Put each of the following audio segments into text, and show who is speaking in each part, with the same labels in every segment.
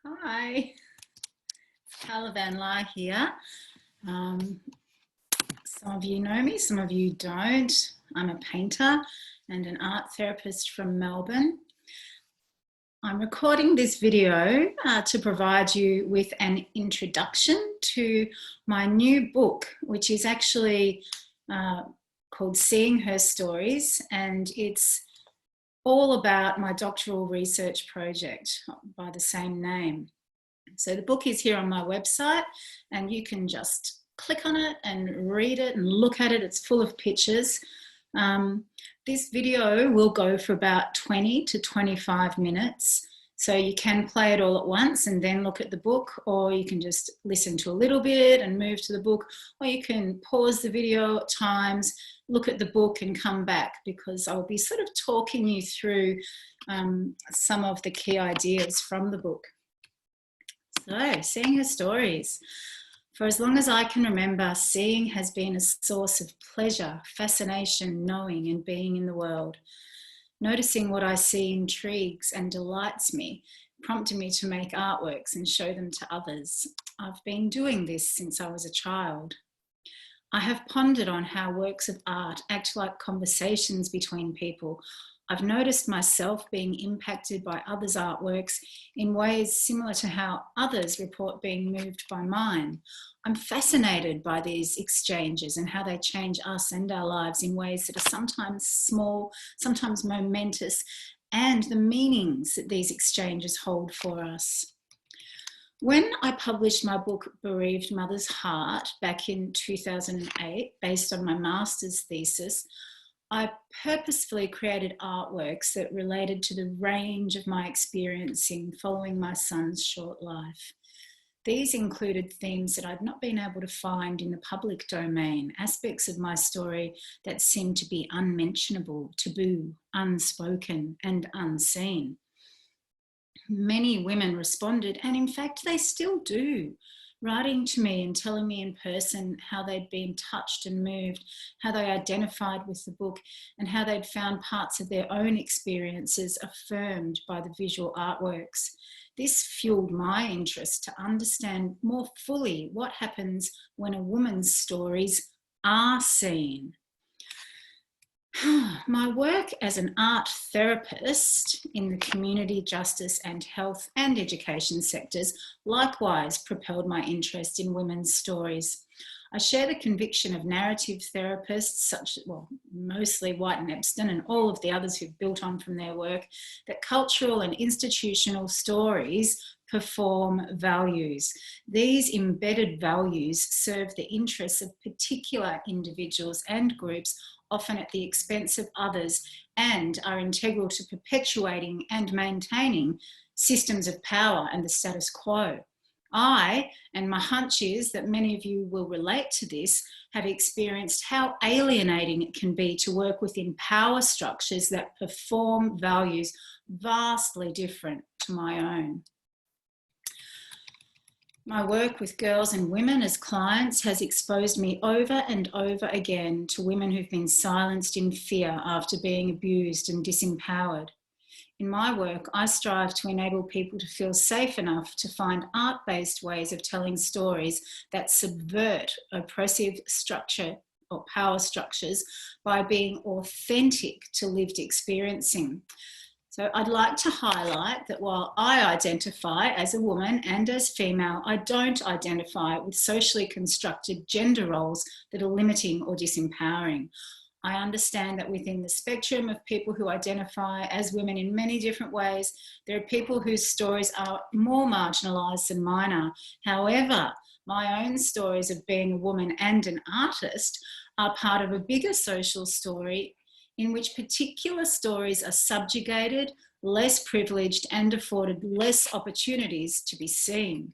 Speaker 1: Hi, it's Carla Van Laar here. Some of you know me, some of you don't. I'm a painter and an art therapist from Melbourne. I'm recording this video to provide you with an introduction to my new book, which is actually called Seeing Her Stories, and it's all about my doctoral research project by the same name. So the book is here on my website and you can just click on it and read it and look at it. It's full of pictures. This video will go for about 20 to 25 minutes. So you can play it all at once and then look at the book, or you can just listen to a little bit and move to the book, or you can pause the video at times, look at the book and come back, because I'll be sort of talking you through some of the key ideas from the book. So, Seeing Her Stories. For as long as I can remember, seeing has been a source of pleasure, fascination, knowing and being in the world. Noticing what I see intrigues and delights me, prompting me to make artworks and show them to others. I've been doing this since I was a child. I have pondered on how works of art act like conversations between people. I've noticed myself being impacted by others' artworks in ways similar to how others report being moved by mine. I'm fascinated by these exchanges and how they change us and our lives in ways that are sometimes small, sometimes momentous, and the meanings that these exchanges hold for us. When I published my book, Bereaved Mother's Heart, back in 2008, based on my master's thesis, I purposefully created artworks that related to the range of my experiencing following my son's short life. These included themes that I'd not been able to find in the public domain, aspects of my story that seemed to be unmentionable, taboo, unspoken, and unseen. Many women responded, and in fact they still do, writing to me and telling me in person how they'd been touched and moved, how they identified with the book, and how they'd found parts of their own experiences affirmed by the visual artworks. This fueled my interest to understand more fully what happens when a woman's stories are seen. My work as an art therapist in the community, justice and health and education sectors likewise propelled my interest in women's stories. I share the conviction of narrative therapists, mostly White and Epstein and all of the others who've built on from their work, that cultural and institutional stories perform values. These embedded values serve the interests of particular individuals and groups, often at the expense of others, and are integral to perpetuating and maintaining systems of power and the status quo. And my hunch is that many of you will relate to this, have experienced how alienating it can be to work within power structures that perform values vastly different to my own. My work with girls and women as clients has exposed me over and over again to women who've been silenced in fear after being abused and disempowered. In my work, I strive to enable people to feel safe enough to find art-based ways of telling stories that subvert oppressive structure or power structures by being authentic to lived experiencing. So I'd like to highlight that while I identify as a woman and as female, I don't identify with socially constructed gender roles that are limiting or disempowering. I understand that within the spectrum of people who identify as women in many different ways, there are people whose stories are more marginalised than mine are. However, my own stories of being a woman and an artist are part of a bigger social story in which particular stories are subjugated, less privileged, and afforded less opportunities to be seen.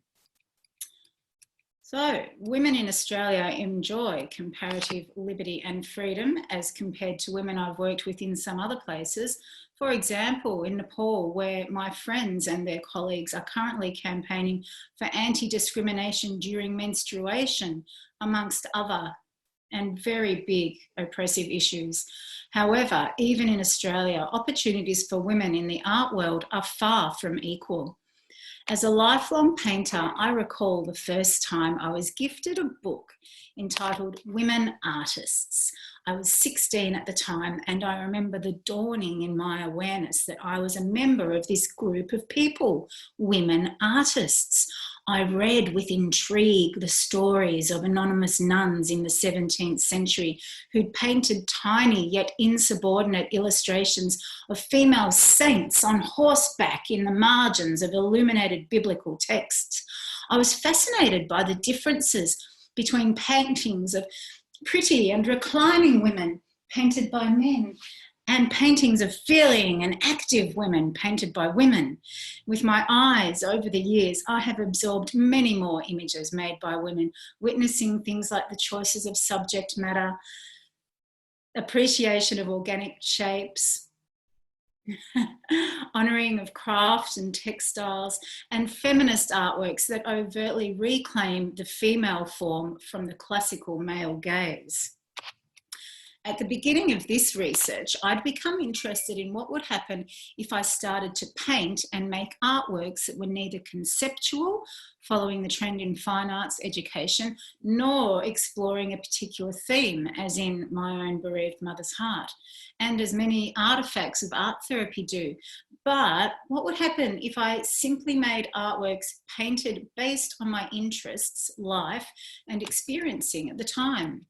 Speaker 1: So, women in Australia enjoy comparative liberty and freedom as compared to women I've worked with in some other places. For example, in Nepal, where my friends and their colleagues are currently campaigning for anti-discrimination during menstruation, amongst other and very big oppressive issues. However, even in Australia, opportunities for women in the art world are far from equal. As a lifelong painter, I recall the first time I was gifted a book entitled Women Artists. I was 16 at the time, and I remember the dawning in my awareness that I was a member of this group of people, women artists. I read with intrigue the stories of anonymous nuns in the 17th century who'd painted tiny yet insubordinate illustrations of female saints on horseback in the margins of illuminated biblical texts. I was fascinated by the differences between paintings of pretty and reclining women painted by men and paintings of feeling and active women painted by women. With my eyes over the years, I have absorbed many more images made by women, witnessing things like the choices of subject matter, appreciation of organic shapes, honouring of craft and textiles, and feminist artworks that overtly reclaim the female form from the classical male gaze. At the beginning of this research, I'd become interested in what would happen if I started to paint and make artworks that were neither conceptual, following the trend in fine arts education, nor exploring a particular theme, as in my own bereaved mother's heart, and as many artifacts of art therapy do. But what would happen if I simply made artworks painted based on my interests, life, and experiencing at the time?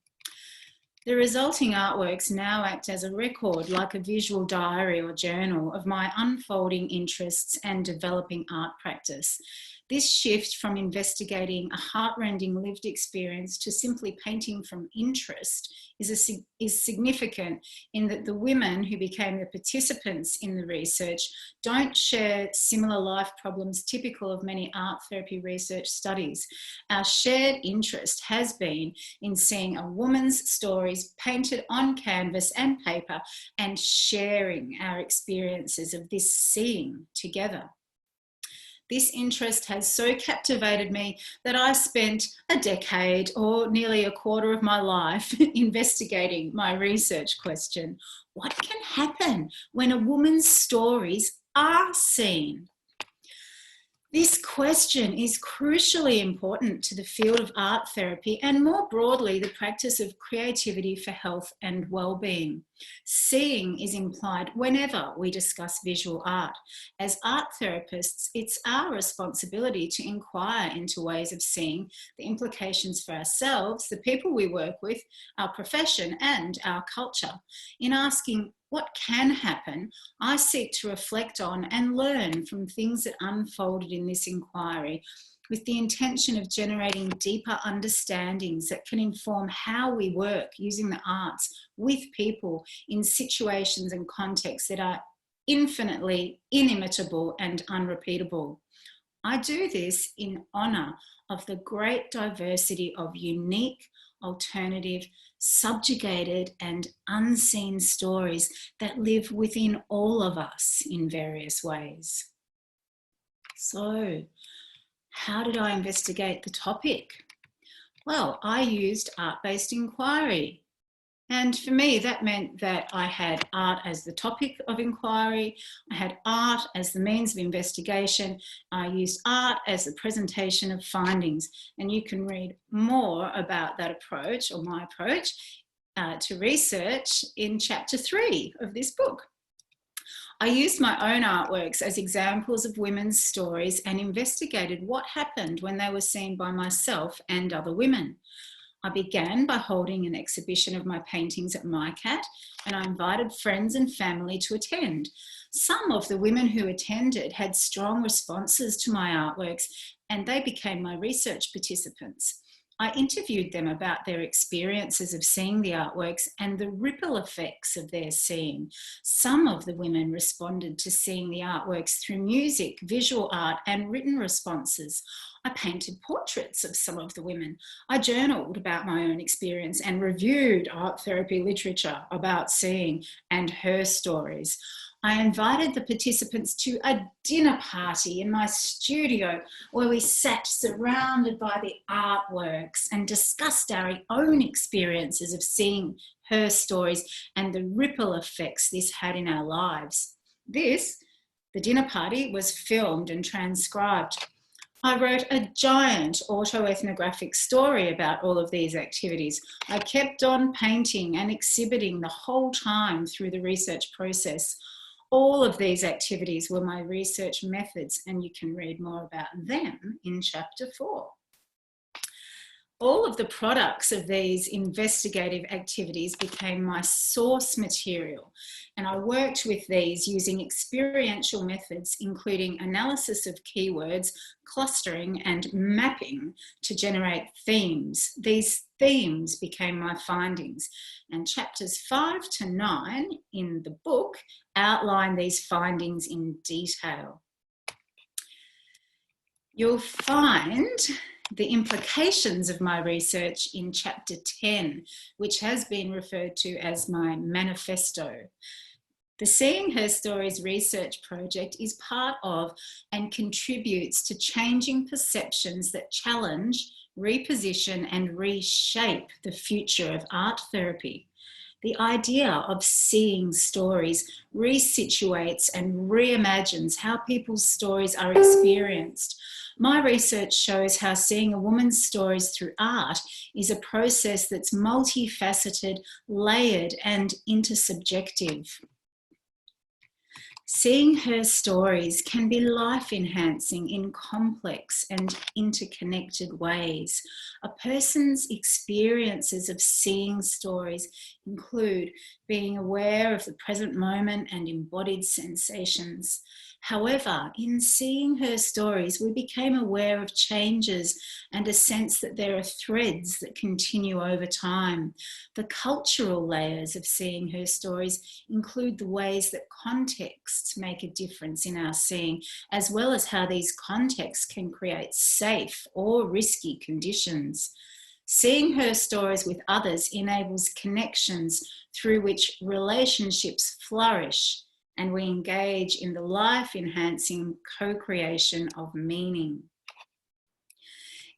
Speaker 1: The resulting artworks now act as a record, like a visual diary or journal, of my unfolding interests and developing art practice. This shift from investigating a heartrending lived experience to simply painting from interest is significant in that the women who became the participants in the research don't share similar life problems typical of many art therapy research studies. Our shared interest has been in seeing a woman's stories painted on canvas and paper and sharing our experiences of this seeing together. This interest has so captivated me that I spent a decade or nearly a quarter of my life investigating my research question: what can happen when a woman's stories are seen? This question is crucially important to the field of art therapy and, more broadly, the practice of creativity for health and well-being. Seeing is implied whenever we discuss visual art. As art therapists, it's our responsibility to inquire into ways of seeing, the implications for ourselves, the people we work with, our profession, and our culture. In asking what can happen, I seek to reflect on and learn from things that unfolded in this inquiry, with the intention of generating deeper understandings that can inform how we work using the arts with people in situations and contexts that are infinitely inimitable and unrepeatable. I do this in honour of the great diversity of unique, alternative, subjugated and unseen stories that live within all of us in various ways. So, how did I investigate the topic? Well, I used art-based inquiry. And for me, that meant that I had art as the topic of inquiry, I had art as the means of investigation, I used art as the presentation of findings. And you can read more about that approach, or my approach, to research in chapter 3 of this book. I used my own artworks as examples of women's stories and investigated what happened when they were seen by myself and other women. I began by holding an exhibition of my paintings at MyCat, and I invited friends and family to attend. Some of the women who attended had strong responses to my artworks, and they became my research participants. I interviewed them about their experiences of seeing the artworks and the ripple effects of their seeing. Some of the women responded to seeing the artworks through music, visual art, and written responses. I painted portraits of some of the women. I journaled about my own experience and reviewed art therapy literature about seeing and her stories. I invited the participants to a dinner party in my studio where we sat surrounded by the artworks and discussed our own experiences of seeing her stories and the ripple effects this had in our lives. This The dinner party was filmed and transcribed. I wrote a giant autoethnographic story about all of these activities. I kept on painting and exhibiting the whole time through the research process. All of these activities were my research methods, and you can read more about them in chapter 4. All of the products of these investigative activities became my source material, and I worked with these using experiential methods, including analysis of keywords, clustering, and mapping to generate themes. These themes became my findings, and chapters 5 to 9 in the book outline these findings in detail. You'll find the implications of my research in chapter 10, which has been referred to as my manifesto. The Seeing Her Stories research project is part of and contributes to changing perceptions that challenge, reposition, and reshape the future of art therapy. The idea of seeing stories resituates and reimagines how people's stories are experienced. My research shows how seeing a woman's stories through art is a process that's multifaceted, layered, and intersubjective. Seeing her stories can be life-enhancing in complex and interconnected ways. A person's experiences of seeing stories include being aware of the present moment and embodied sensations. However, in seeing her stories, we became aware of changes and a sense that there are threads that continue over time. The cultural layers of seeing her stories include the ways that contexts make a difference in our seeing, as well as how these contexts can create safe or risky conditions. Seeing her stories with others enables connections through which relationships flourish, and we engage in the life-enhancing co-creation of meaning.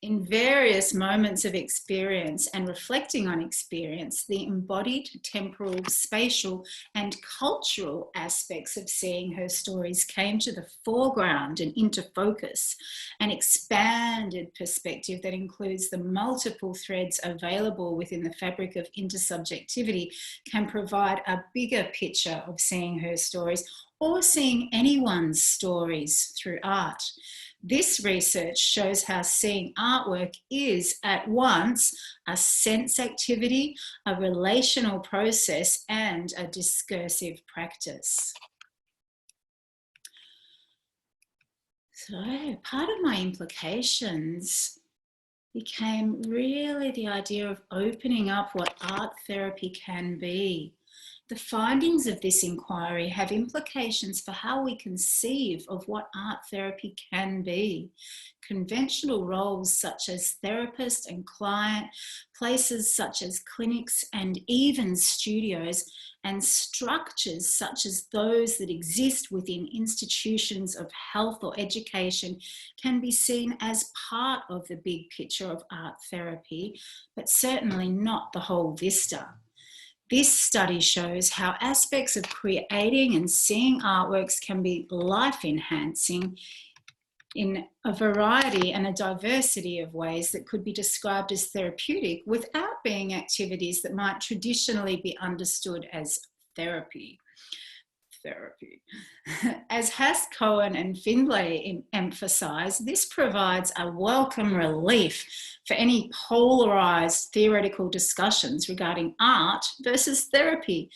Speaker 1: In various moments of experience and reflecting on experience, the embodied, temporal, spatial, and cultural aspects of seeing her stories came to the foreground and into focus. An expanded perspective that includes the multiple threads available within the fabric of intersubjectivity can provide a bigger picture of seeing her stories or seeing anyone's stories through art. This research shows how seeing artwork is at once a sense activity, a relational process, and a discursive practice. So part of my implications became really the idea of opening up what art therapy can be. The findings of this inquiry have implications for how we conceive of what art therapy can be. Conventional roles such as therapist and client, places such as clinics and even studios, and structures such as those that exist within institutions of health or education can be seen as part of the big picture of art therapy, but certainly not the whole vista. This study shows how aspects of creating and seeing artworks can be life-enhancing in a variety and a diversity of ways that could be described as therapeutic without being activities that might traditionally be understood as therapy. As Hass, Cohen and Findlay emphasise, this provides a welcome relief for any polarised theoretical discussions regarding art versus therapy.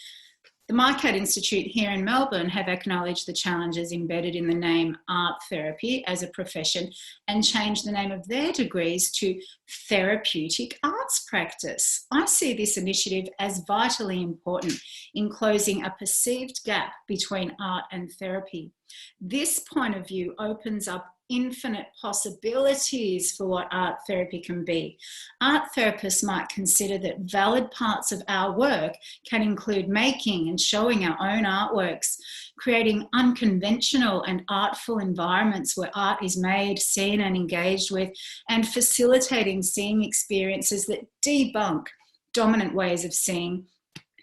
Speaker 1: The MyCat Institute here in Melbourne have acknowledged the challenges embedded in the name art therapy as a profession and changed the name of their degrees to therapeutic arts practice. I see this initiative as vitally important in closing a perceived gap between art and therapy. This point of view opens up infinite possibilities for what art therapy can be. Art therapists might consider that valid parts of our work can include making and showing our own artworks, creating unconventional and artful environments where art is made, seen and engaged with, and facilitating seeing experiences that debunk dominant ways of seeing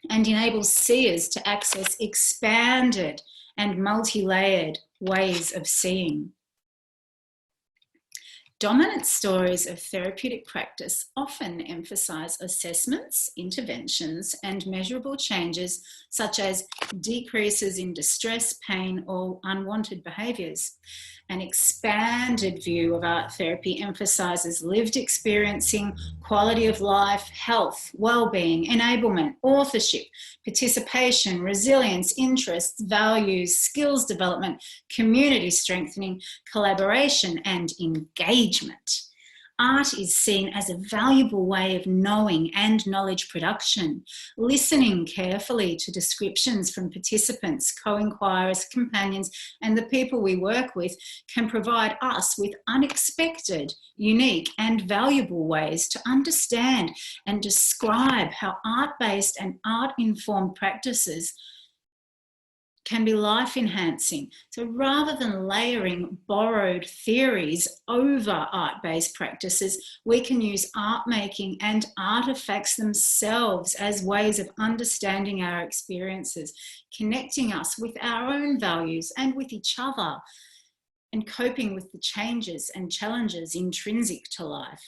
Speaker 1: and enable seers to access expanded and multi-layered ways of seeing. Dominant stories of therapeutic practice often emphasize assessments, interventions, and measurable changes such as decreases in distress, pain, or unwanted behaviours. An expanded view of art therapy emphasises lived experiencing, quality of life, health, well-being, enablement, authorship, participation, resilience, interests, values, skills development, community strengthening, collaboration, and engagement. Art is seen as a valuable way of knowing and knowledge production. Listening carefully to descriptions from participants, co-inquirers, companions, and the people we work with can provide us with unexpected, unique, and valuable ways to understand and describe how art-based and art-informed practices can be life-enhancing. So rather than layering borrowed theories over art-based practices, we can use art making and artifacts themselves as ways of understanding our experiences, connecting us with our own values and with each other, and coping with the changes and challenges intrinsic to life.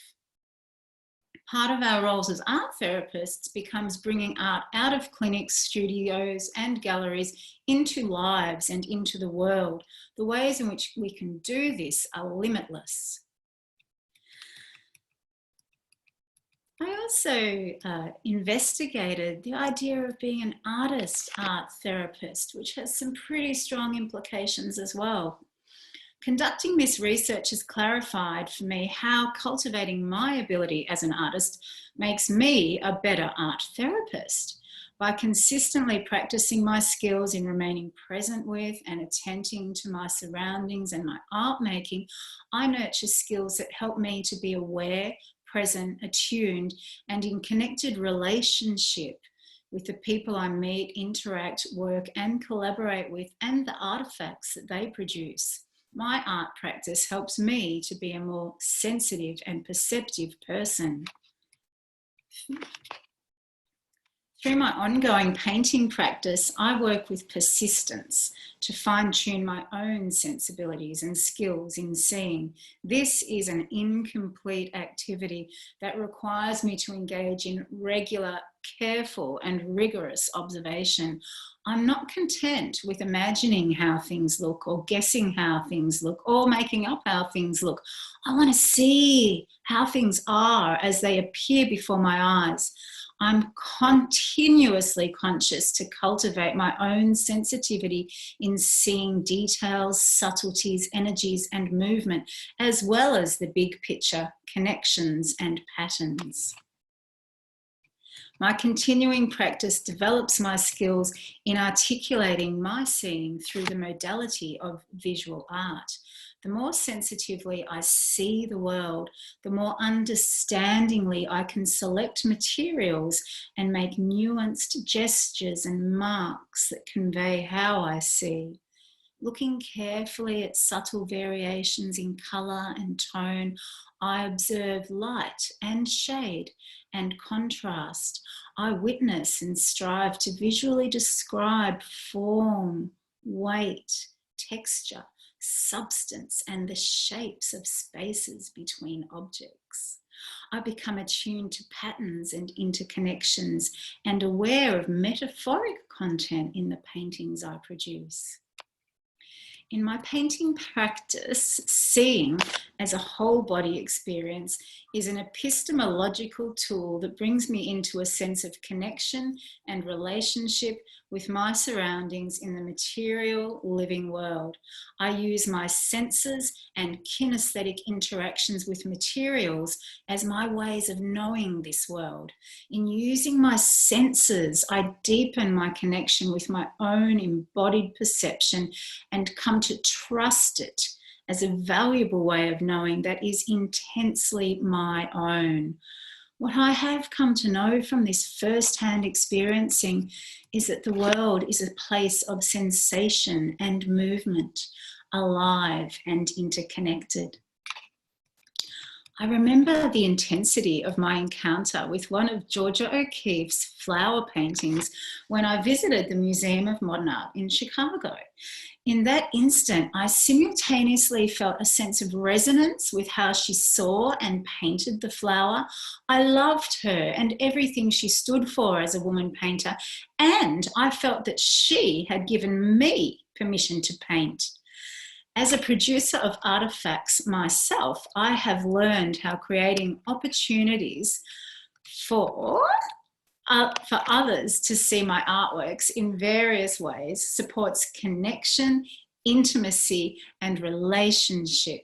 Speaker 1: Part of our roles as art therapists becomes bringing art out of clinics, studios, and galleries into lives and into the world. The ways in which we can do this are limitless. I also investigated the idea of being an artist art therapist, which has some pretty strong implications as well. Conducting this research has clarified for me how cultivating my ability as an artist makes me a better art therapist. By consistently practicing my skills in remaining present with and attending to my surroundings and my art making, I nurture skills that help me to be aware, present, attuned, and in connected relationship with the people I meet, interact, work, and collaborate with, and the artifacts that they produce. My art practice helps me to be a more sensitive and perceptive person. Through my ongoing painting practice, I work with persistence to fine-tune my own sensibilities and skills in seeing. This is an incomplete activity that requires me to engage in regular, careful, and rigorous observation. I'm not content with imagining how things look or guessing how things look or making up how things look. I want to see how things are as they appear before my eyes. I'm continuously conscious to cultivate my own sensitivity in seeing details, subtleties, energies, and movement, as well as the big picture, connections, and patterns. My continuing practice develops my skills in articulating my seeing through the modality of visual art. The more sensitively I see the world, the more understandingly I can select materials and make nuanced gestures and marks that convey how I see. Looking carefully at subtle variations in colour and tone, I observe light and shade and contrast. I witness and strive to visually describe form, weight, texture, substance, and the shapes of spaces between objects. I become attuned to patterns and interconnections and aware of metaphoric content in the paintings I produce. In my painting practice, seeing as a whole body experience is an epistemological tool that brings me into a sense of connection and relationship with my surroundings in the material living world. I use my senses and kinesthetic interactions with materials as my ways of knowing this world. In using my senses, I deepen my connection with my own embodied perception and come to trust it as a valuable way of knowing that is intensely my own. What I have come to know from this first-hand experiencing is that the world is a place of sensation and movement, alive and interconnected. I remember the intensity of my encounter with one of Georgia O'Keeffe's flower paintings when I visited the Museum of Modern Art in Chicago. In that instant, I simultaneously felt a sense of resonance with how she saw and painted the flower. I loved her and everything she stood for as a woman painter, and I felt that she had given me permission to paint. As a producer of artifacts myself, I have learned how creating opportunities for others to see my artworks in various ways supports connection, intimacy, and relationship.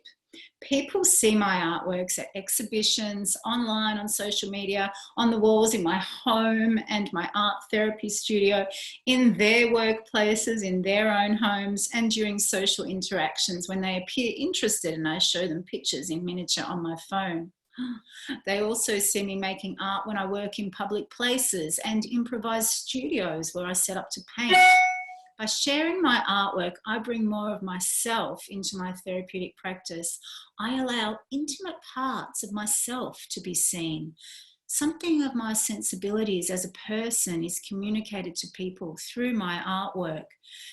Speaker 1: People see my artworks at exhibitions, online, on social media, on the walls in my home and my art therapy studio, in their workplaces, in their own homes, and during social interactions when they appear interested and I show them pictures in miniature on my phone. They also see me making art when I work in public places and improvised studios where I set up to paint. By sharing my artwork, I bring more of myself into my therapeutic practice. I allow intimate parts of myself to be seen. Something of my sensibilities as a person is communicated to people through my artwork.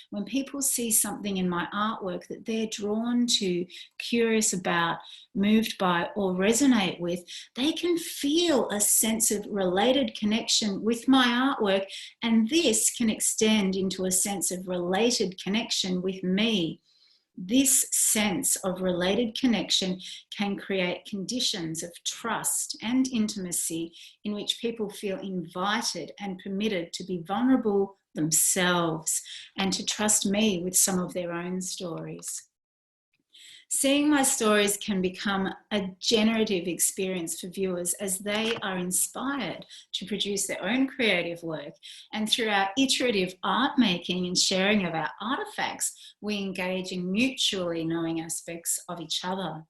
Speaker 1: When people see something in my artwork that they're drawn to, curious about, moved by, or resonate with, they can feel a sense of related connection with my artwork, and this can extend into a sense of related connection with me. This sense of related connection can create conditions of trust and intimacy in which people feel invited and permitted to be vulnerable themselves and to trust me with some of their own stories. Seeing my stories can become a generative experience for viewers as they are inspired to produce their own creative work. And through our iterative art making and sharing of our artifacts, we engage in mutually knowing aspects of each other.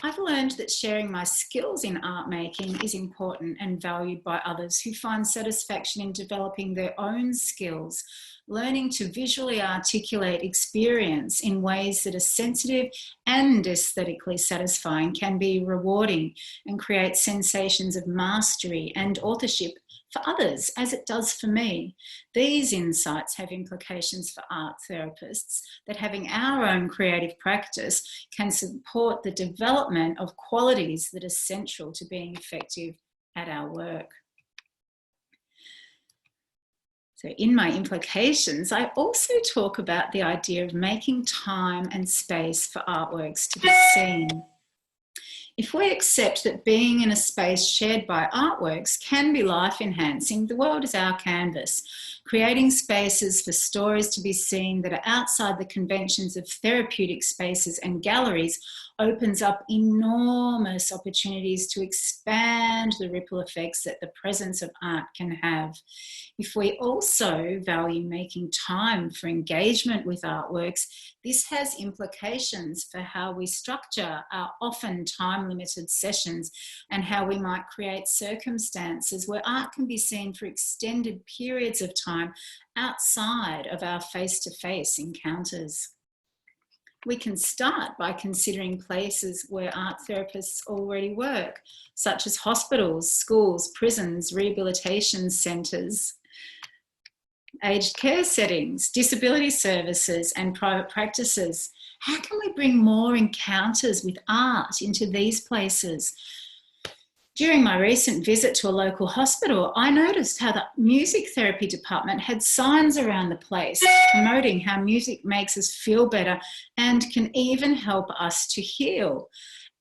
Speaker 1: I've learned that sharing my skills in art making is important and valued by others who find satisfaction in developing their own skills. Learning to visually articulate experience in ways that are sensitive and aesthetically satisfying can be rewarding and create sensations of mastery and authorship for others, as it does for me. These insights have implications for art therapists, that having our own creative practice can support the development of qualities that are central to being effective at our work. So in my implications, I also talk about the idea of making time and space for artworks to be seen. If we accept that being in a space shared by artworks can be life-enhancing, the world is our canvas. Creating spaces for stories to be seen that are outside the conventions of therapeutic spaces and galleries opens up enormous opportunities to expand the ripple effects that the presence of art can have. If we also value making time for engagement with artworks, this has implications for how we structure our often time-limited sessions and how we might create circumstances where art can be seen for extended periods of time outside of our face-to-face encounters. We can start by considering places where art therapists already work, such as hospitals, schools, prisons, rehabilitation centres, aged care settings, disability services, and private practices. How can we bring more encounters with art into these places? During my recent visit to a local hospital, I noticed how the music therapy department had signs around the place promoting how music makes us feel better and can even help us to heal.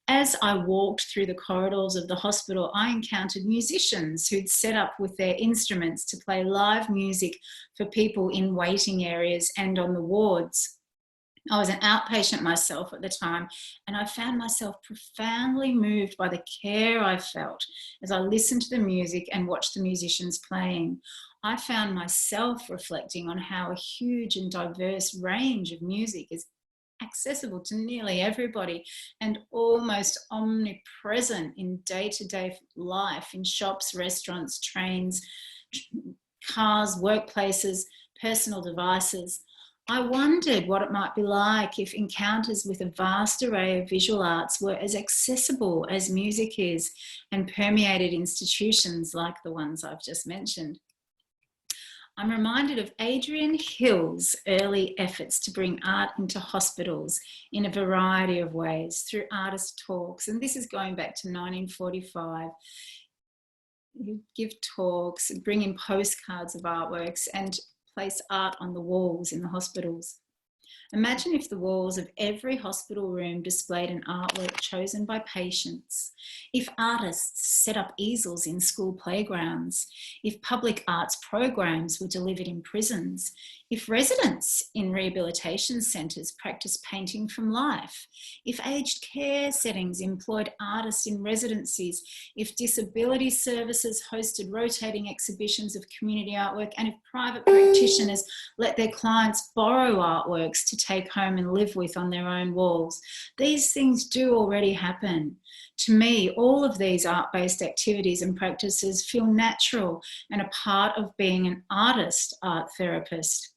Speaker 1: As I walked through the corridors of the hospital, I encountered musicians who'd set up with their instruments to play live music for people in waiting areas and on the wards. I was an outpatient myself at the time, and I found myself profoundly moved by the care I felt as I listened to the music and watched the musicians playing. I found myself reflecting on how a huge and diverse range of music is accessible to nearly everybody and almost omnipresent in day-to-day life, in shops, restaurants, trains, cars, workplaces, personal devices. I wondered what it might be like if encounters with a vast array of visual arts were as accessible as music is and permeated institutions like the ones I've just mentioned. I'm reminded of Adrian Hill's early efforts to bring art into hospitals in a variety of ways through artist talks. And this is going back to 1945. You give talks, bring in postcards of artworks and place art on the walls in the hospitals. Imagine if the walls of every hospital room displayed an artwork chosen by patients, if artists set up easels in school playgrounds, if public arts programs were delivered in prisons, if residents in rehabilitation centres practiced painting from life, if aged care settings employed artists in residencies, if disability services hosted rotating exhibitions of community artwork, and if private practitioners let their clients borrow artworks to take home and live with on their own walls. These things do already happen. To me, all of these art-based activities and practices feel natural and a part of being an artist art therapist.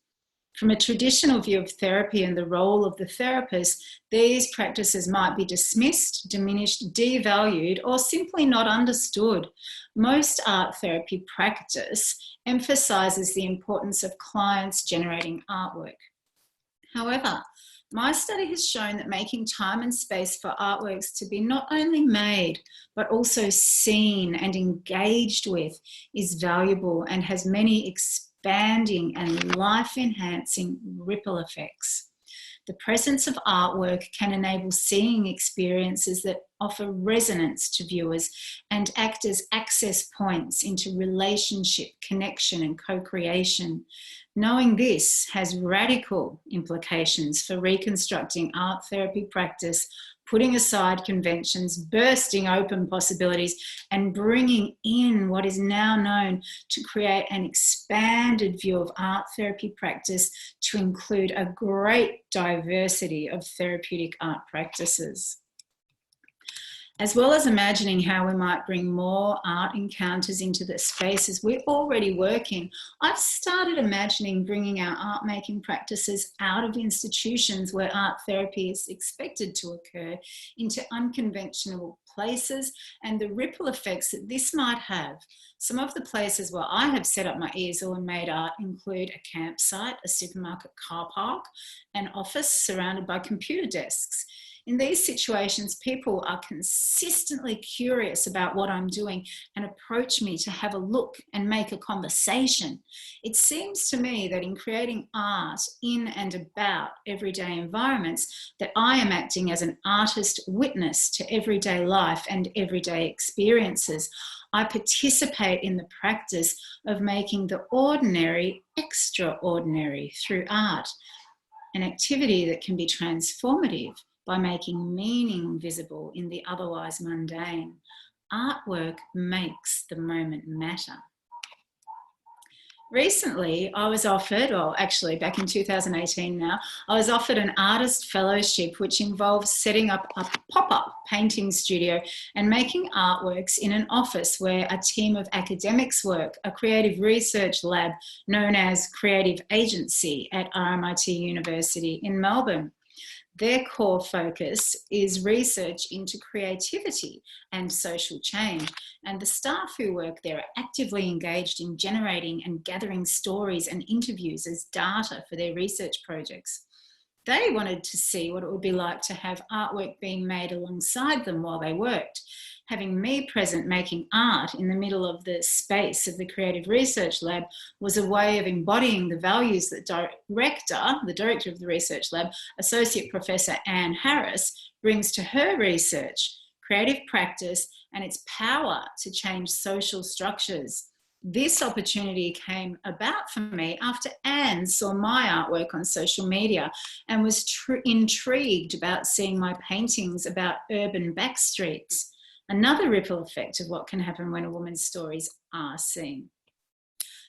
Speaker 1: From a traditional view of therapy and the role of the therapist, these practices might be dismissed, diminished, devalued, or simply not understood. Most art therapy practice emphasises the importance of clients generating artwork. However, my study has shown that making time and space for artworks to be not only made, but also seen and engaged with is valuable and has many expanding and life-enhancing ripple effects. The presence of artwork can enable seeing experiences that offer resonance to viewers and act as access points into relationship, connection, and co-creation. Knowing this has radical implications for reconstructing art therapy practice, putting aside conventions, bursting open possibilities, and bringing in what is now known to create an expanded view of art therapy practice to include a great diversity of therapeutic art practices. As well as imagining how we might bring more art encounters into the spaces we're already working, I've started imagining bringing our art-making practices out of institutions where art therapy is expected to occur into unconventional places and the ripple effects that this might have. Some of the places where I have set up my easel and made art include a campsite, a supermarket car park, an office surrounded by computer desks. In these situations, people are consistently curious about what I'm doing and approach me to have a look and make a conversation. It seems to me that in creating art in and about everyday environments, that I am acting as an artist witness to everyday life and everyday experiences. I participate in the practice of making the ordinary extraordinary through art, an activity that can be transformative by making meaning visible in the otherwise mundane. Artwork makes the moment matter. Recently, I was offered, or actually back in 2018 now, I was offered an artist fellowship which involves setting up a pop-up painting studio and making artworks in an office where a team of academics work, a creative research lab known as Creative Agency at RMIT University in Melbourne. Their core focus is research into creativity and social change, and the staff who work there are actively engaged in generating and gathering stories and interviews as data for their research projects. They wanted to see what it would be like to have artwork being made alongside them while they worked. Having me present making art in the middle of the space of the Creative Research Lab was a way of embodying the values that the director of the research lab, Associate Professor Anne Harris, brings to her research, creative practice, and its power to change social structures. This opportunity came about for me after Anne saw my artwork on social media and was intrigued about seeing my paintings about urban backstreets. Another ripple effect of what can happen when a woman's stories are seen.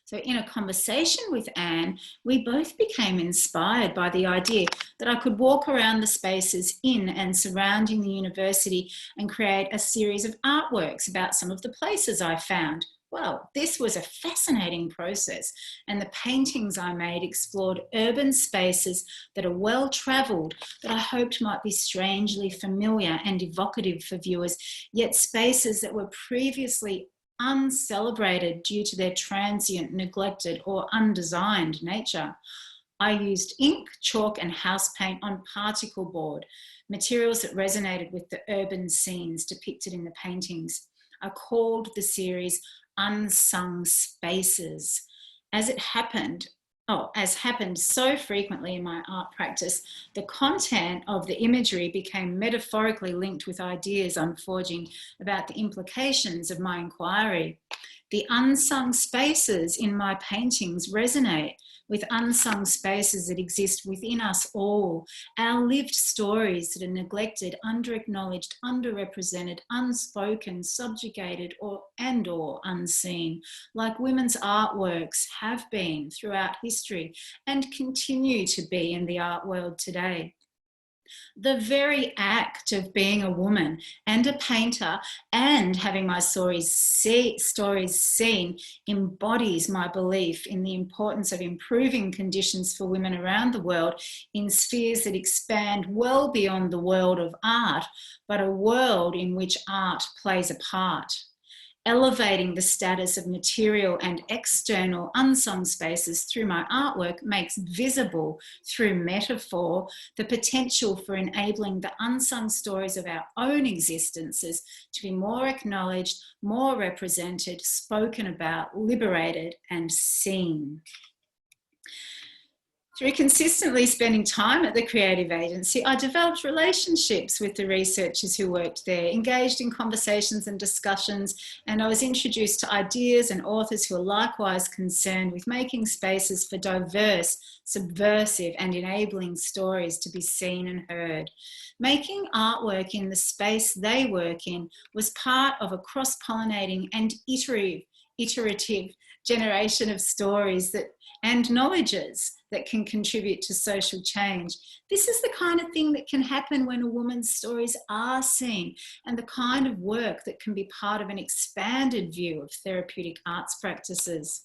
Speaker 1: So in a conversation with Anne, we both became inspired by the idea that I could walk around the spaces in and surrounding the university and create a series of artworks about some of the places I found. well. This was a fascinating process, and the paintings I made explored urban spaces that are well travelled, that I hoped might be strangely familiar and evocative for viewers, yet spaces that were previously uncelebrated due to their transient, neglected or undesigned nature. I used ink, chalk and house paint on particle board, materials that resonated with the urban scenes depicted in the paintings. I called the series Unsung Spaces. As happened so frequently in my art practice, the content of the imagery became metaphorically linked with ideas I'm forging about the implications of my inquiry. The unsung spaces in my paintings resonate with unsung spaces that exist within us all, our lived stories that are neglected, underacknowledged, underrepresented, unspoken, subjugated, or unseen, like women's artworks have been throughout history and continue to be in the art world today. The very act of being a woman and a painter and having my stories seen embodies my belief in the importance of improving conditions for women around the world in spheres that expand well beyond the world of art, but a world in which art plays a part. Elevating the status of material and external unsung spaces through my artwork makes visible, through metaphor, the potential for enabling the unsung stories of our own existences to be more acknowledged, more represented, spoken about, liberated, and seen. Through consistently spending time at the creative agency, I developed relationships with the researchers who worked there, engaged in conversations and discussions, and I was introduced to ideas and authors who are likewise concerned with making spaces for diverse, subversive, and enabling stories to be seen and heard. Making artwork in the space they work in was part of a cross-pollinating and iterative generation of stories and knowledges that can contribute to social change. This is the kind of thing that can happen when a woman's stories are seen, and the kind of work that can be part of an expanded view of therapeutic arts practices.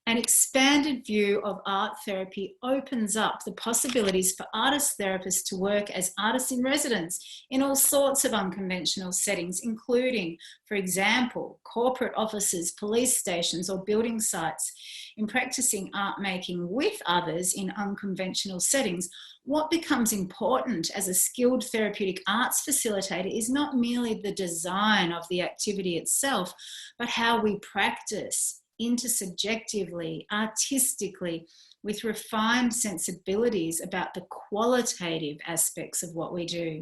Speaker 1: An expanded view of art therapy opens up the possibilities for artist therapists to work as artists in residence in all sorts of unconventional settings, including, for example, corporate offices, police stations, or building sites. In practicing art making with others in unconventional settings, what becomes important as a skilled therapeutic arts facilitator is not merely the design of the activity itself, but how we practice intersubjectively, artistically, with refined sensibilities about the qualitative aspects of what we do.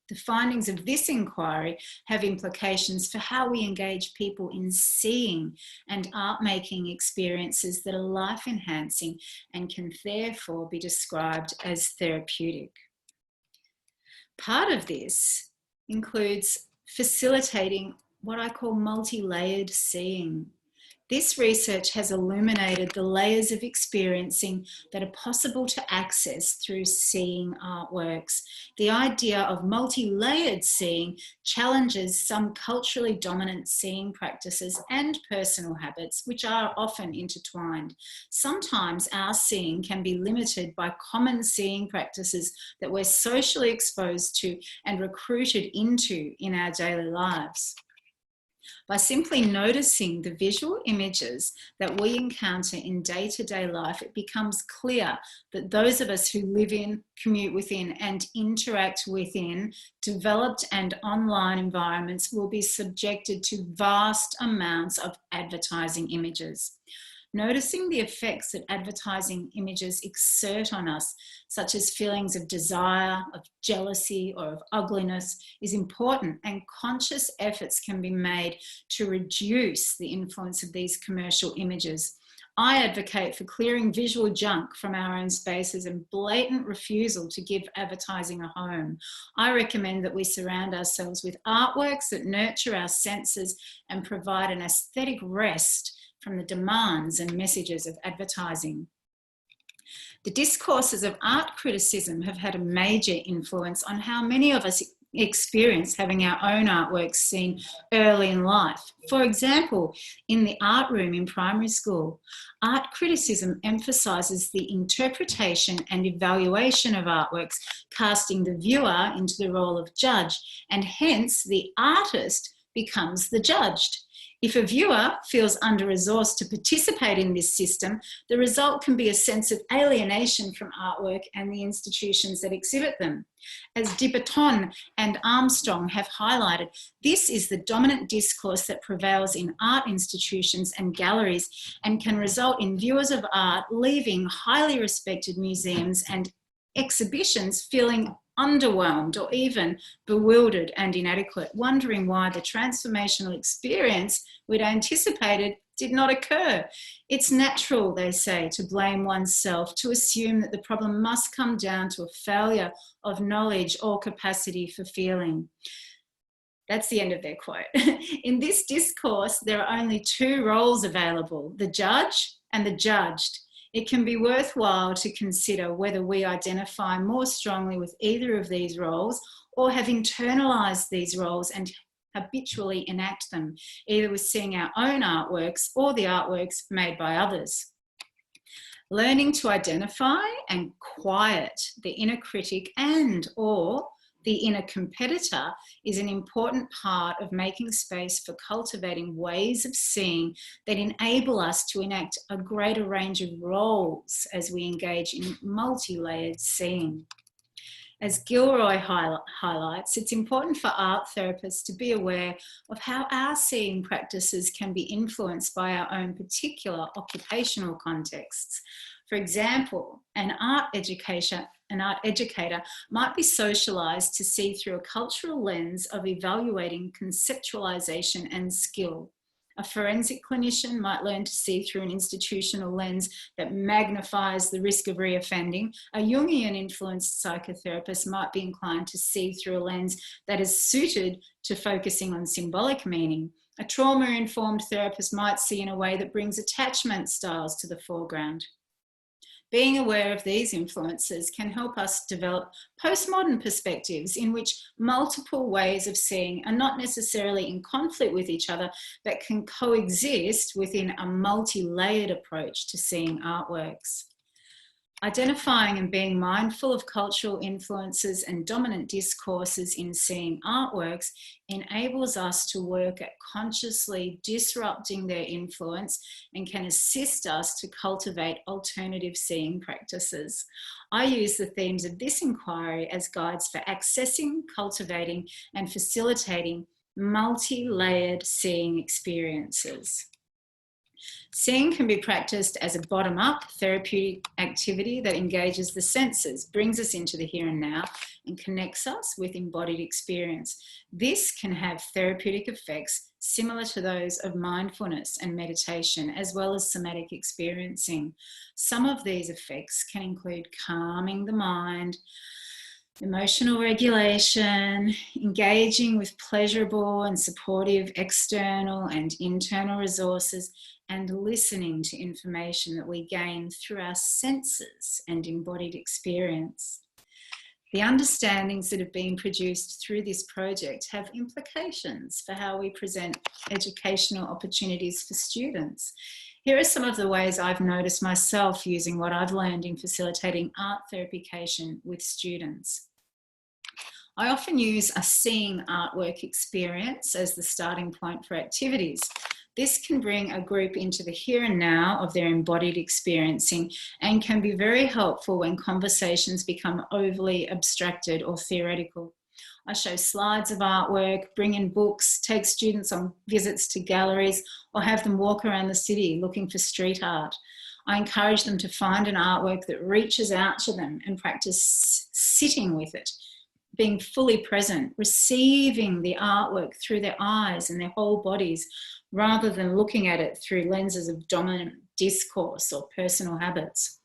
Speaker 1: The findings of this inquiry have implications for how we engage people in seeing and art-making experiences that are life-enhancing and can therefore be described as therapeutic. Part of this includes facilitating what I call multi-layered seeing. This research has illuminated the layers of experiencing that are possible to access through seeing artworks. The idea of multi-layered seeing challenges some culturally dominant seeing practices and personal habits, which are often intertwined. Sometimes our seeing can be limited by common seeing practices that we're socially exposed to and recruited into in our daily lives. By simply noticing the visual images that we encounter in day-to-day life, it becomes clear that those of us who live in, commute within, and interact within developed and online environments will be subjected to vast amounts of advertising images. Noticing the effects that advertising images exert on us, such as feelings of desire, of jealousy, or of ugliness, is important, and conscious efforts can be made to reduce the influence of these commercial images. I advocate for clearing visual junk from our own spaces and blatant refusal to give advertising a home. I recommend that we surround ourselves with artworks that nurture our senses and provide an aesthetic rest from the demands and messages of advertising. The discourses of art criticism have had a major influence on how many of us experience having our own artworks seen early in life. For example, in the art room in primary school, art criticism emphasises the interpretation and evaluation of artworks, casting the viewer into the role of judge, and hence the artist becomes the judged. If a viewer feels under-resourced to participate in this system, the result can be a sense of alienation from artwork and the institutions that exhibit them. As de Botton and Armstrong have highlighted, this is the dominant discourse that prevails in art institutions and galleries and can result in viewers of art leaving highly respected museums and exhibitions feeling underwhelmed or even bewildered and inadequate, wondering why the transformational experience we'd anticipated did not occur. It's natural, they say, to blame oneself, to assume that the problem must come down to a failure of knowledge or capacity for feeling. That's the end of their quote. In this discourse, there are only two roles available, the judge and the judged. It can be worthwhile to consider whether we identify more strongly with either of these roles or have internalized these roles and habitually enact them, either with seeing our own artworks or the artworks made by others. Learning to identify and quiet the inner critic and/or the inner competitor is an important part of making space for cultivating ways of seeing that enable us to enact a greater range of roles as we engage in multi-layered seeing. As Gilroy highlights, it's important for art therapists to be aware of how our seeing practices can be influenced by our own particular occupational contexts. For example, an art educator might be socialised to see through a cultural lens of evaluating conceptualisation and skill. A forensic clinician might learn to see through an institutional lens that magnifies the risk of reoffending. A Jungian-influenced psychotherapist might be inclined to see through a lens that is suited to focusing on symbolic meaning. A trauma-informed therapist might see in a way that brings attachment styles to the foreground. Being aware of these influences can help us develop postmodern perspectives in which multiple ways of seeing are not necessarily in conflict with each other, but can coexist within a multi-layered approach to seeing artworks. Identifying and being mindful of cultural influences and dominant discourses in seeing artworks enables us to work at consciously disrupting their influence and can assist us to cultivate alternative seeing practices. I use the themes of this inquiry as guides for accessing, cultivating, and facilitating multi-layered seeing experiences. Seeing can be practiced as a bottom-up therapeutic activity that engages the senses, brings us into the here and now, and connects us with embodied experience. This can have therapeutic effects similar to those of mindfulness and meditation, as well as somatic experiencing. Some of these effects can include calming the mind, emotional regulation, engaging with pleasurable and supportive external and internal resources, and listening to information that we gain through our senses and embodied experience. The understandings that have been produced through this project have implications for how we present educational opportunities for students. Here are some of the ways I've noticed myself using what I've learned in facilitating art therapication with students. I often use a seeing artwork experience as the starting point for activities. This can bring a group into the here and now of their embodied experiencing and can be very helpful when conversations become overly abstracted or theoretical. I show slides of artwork, bring in books, take students on visits to galleries, or have them walk around the city looking for street art. I encourage them to find an artwork that reaches out to them and practice sitting with it, being fully present, receiving the artwork through their eyes and their whole bodies, rather than looking at it through lenses of dominant discourse or personal habits.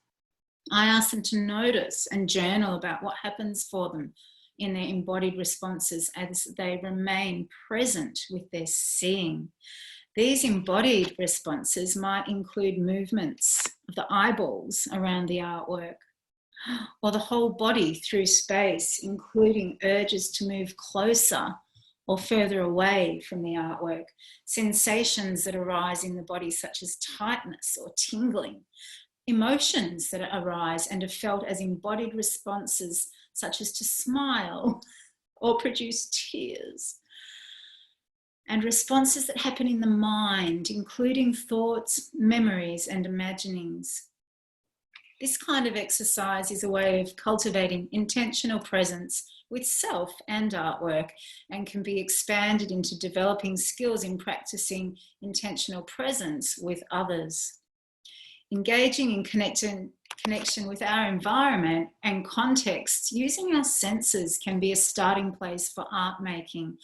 Speaker 1: I ask them to notice and journal about what happens for them in their embodied responses as they remain present with their seeing. These embodied responses might include movements of the eyeballs around the artwork, or the whole body through space, including urges to move closer or further away from the artwork, sensations that arise in the body such as tightness or tingling, emotions that arise and are felt as embodied responses such as to smile or produce tears, and responses that happen in the mind, including thoughts, memories, and imaginings. This kind of exercise is a way of cultivating intentional presence with self and artwork, and can be expanded into developing skills in practicing intentional presence with others. Engaging in connection with our environment and context, using our senses can be a starting place for art making.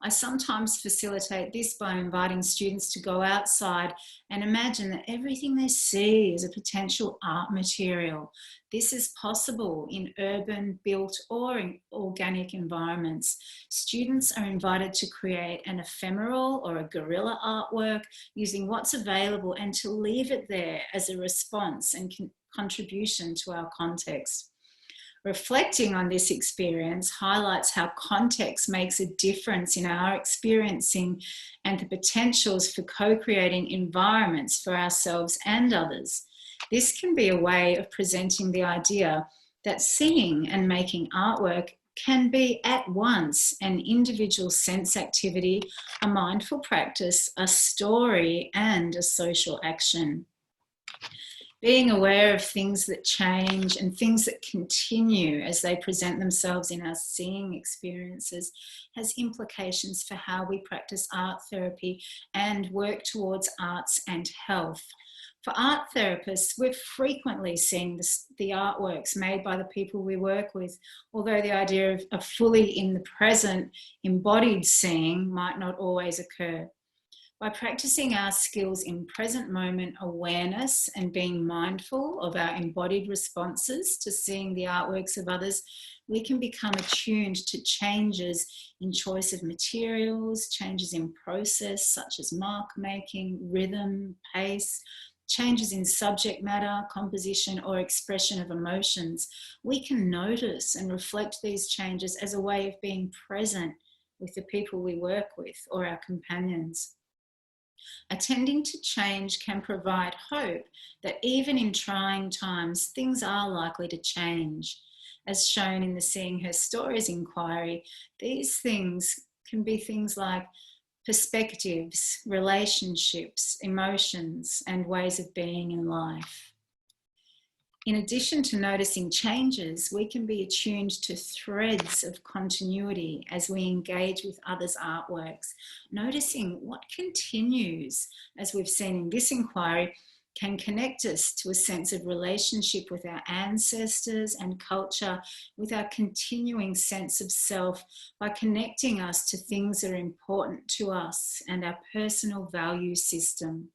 Speaker 1: I sometimes facilitate this by inviting students to go outside and imagine that everything they see is a potential art material. This is possible in urban, built, or in organic environments. Students are invited to create an ephemeral or a guerrilla artwork using what's available, and to leave it there as a response and contribution to our context. Reflecting on this experience highlights how context makes a difference in our experiencing and the potentials for co-creating environments for ourselves and others. This can be a way of presenting the idea that seeing and making artwork can be at once an individual sense activity, a mindful practice, a story, and a social action. Being aware of things that change and things that continue as they present themselves in our seeing experiences has implications for how we practice art therapy and work towards arts and health. For art therapists, we're frequently seeing the artworks made by the people we work with, although the idea of a fully in the present embodied seeing might not always occur. By practicing our skills in present moment awareness and being mindful of our embodied responses to seeing the artworks of others, we can become attuned to changes in choice of materials, changes in process such as mark making, rhythm, pace, changes in subject matter, composition, or expression of emotions. We can notice and reflect these changes as a way of being present with the people we work with or our companions. Attending to change can provide hope that even in trying times, things are likely to change. As shown in the Seeing Her Stories inquiry, these things can be things like perspectives, relationships, emotions, and ways of being in life. In addition to noticing changes, we can be attuned to threads of continuity as we engage with others' artworks, noticing what continues, as we've seen in this inquiry, can connect us to a sense of relationship with our ancestors and culture, with our continuing sense of self, by connecting us to things that are important to us and our personal value system.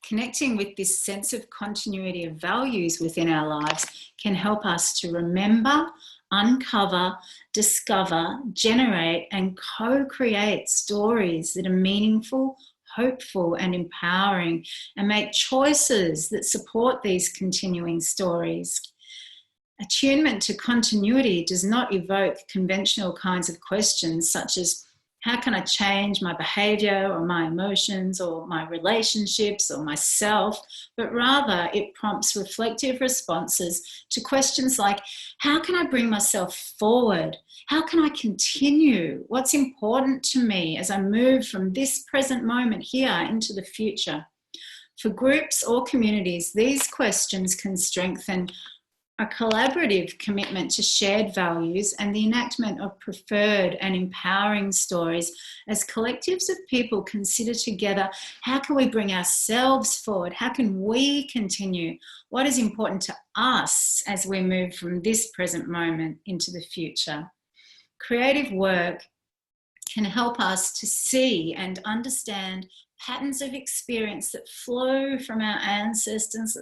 Speaker 1: Connecting with this sense of continuity of values within our lives can help us to remember, uncover, discover, generate, and co-create stories that are meaningful, hopeful, and empowering, and make choices that support these continuing stories. Attunement to continuity does not evoke conventional kinds of questions such as, how can I change my behavior or my emotions or my relationships or myself? But rather it prompts reflective responses to questions like, how can I bring myself forward? How can I continue? What's important to me as I move from this present moment here into the future? For groups or communities, these questions can strengthen a collaborative commitment to shared values and the enactment of preferred and empowering stories as collectives of people consider together, how can we bring ourselves forward? How can we continue? What is important to us as we move from this present moment into the future? Creative work can help us to see and understand patterns of experience that flow from our ancestors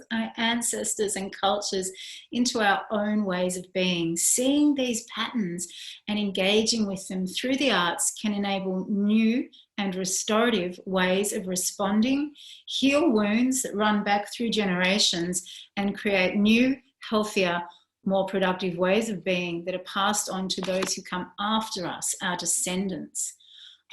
Speaker 1: and cultures into our own ways of being. Seeing these patterns and engaging with them through the arts can enable new and restorative ways of responding, heal wounds that run back through generations, and create new, healthier, more productive ways of being that are passed on to those who come after us, our descendants.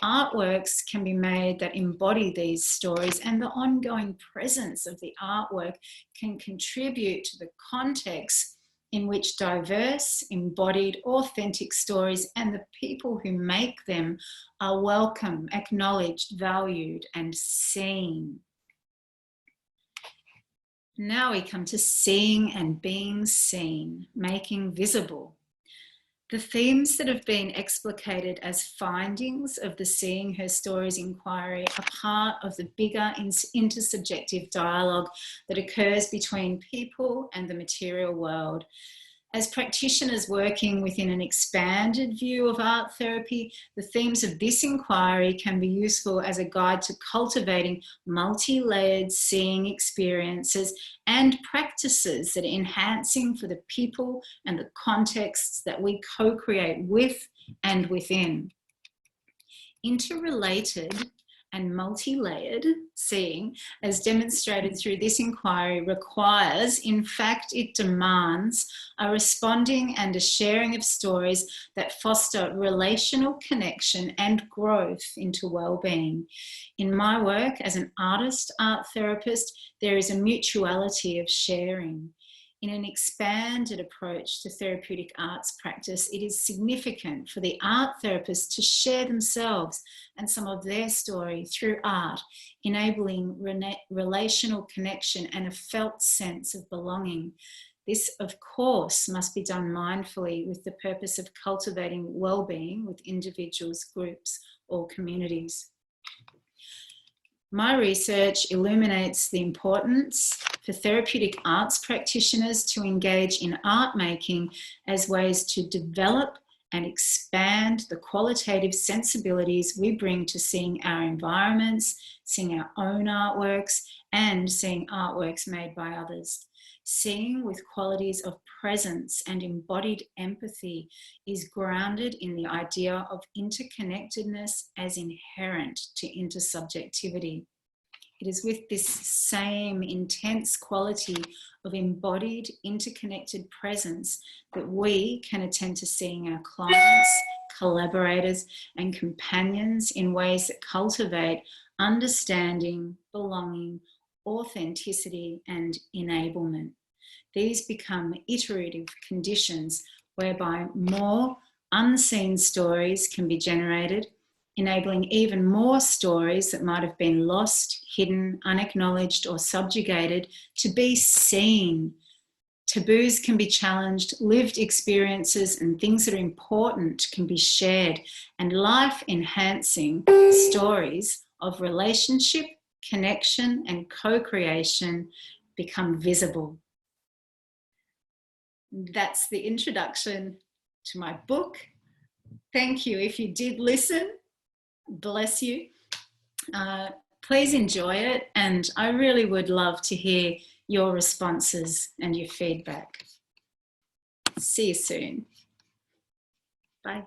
Speaker 1: Artworks can be made that embody these stories, and the ongoing presence of the artwork can contribute to the context in which diverse, embodied, authentic stories and the people who make them are welcome, acknowledged, valued, and seen. Now we come to seeing and being seen, making visible. The themes that have been explicated as findings of the Seeing Her Stories inquiry are part of the bigger intersubjective dialogue that occurs between people and the material world. As practitioners working within an expanded view of art therapy, the themes of this inquiry can be useful as a guide to cultivating multi-layered seeing experiences and practices that are enhancing for the people and the contexts that we co-create with and within. Interrelated and multi-layered seeing, as demonstrated through this inquiry, requires, in fact it demands, a responding and a sharing of stories that foster relational connection and growth into well-being. In my work as an artist, art therapist, there is a mutuality of sharing. In an expanded approach to therapeutic arts practice, it is significant for the art therapist to share themselves and some of their story through art, enabling relational connection and a felt sense of belonging. This, of course, must be done mindfully with the purpose of cultivating well-being with individuals, groups, or communities. My research illuminates the importance for therapeutic arts practitioners to engage in art making as ways to develop and expand the qualitative sensibilities we bring to seeing our environments, seeing our own artworks, and seeing artworks made by others. Seeing with qualities of presence and embodied empathy is grounded in the idea of interconnectedness as inherent to intersubjectivity. It is with this same intense quality of embodied, interconnected presence that we can attend to seeing our clients, collaborators, and companions in ways that cultivate understanding, belonging, authenticity, and enablement. These become iterative conditions whereby more unseen stories can be generated, enabling even more stories that might have been lost, hidden, unacknowledged, or subjugated to be seen. Taboos can be challenged, lived experiences and things that are important can be shared, and life-enhancing stories of relationship, connection, and co-creation become visible. That's the introduction to my book. Thank you if you did listen. Bless you. Please enjoy it, and I really would love to hear your responses and your feedback. See you soon. Bye.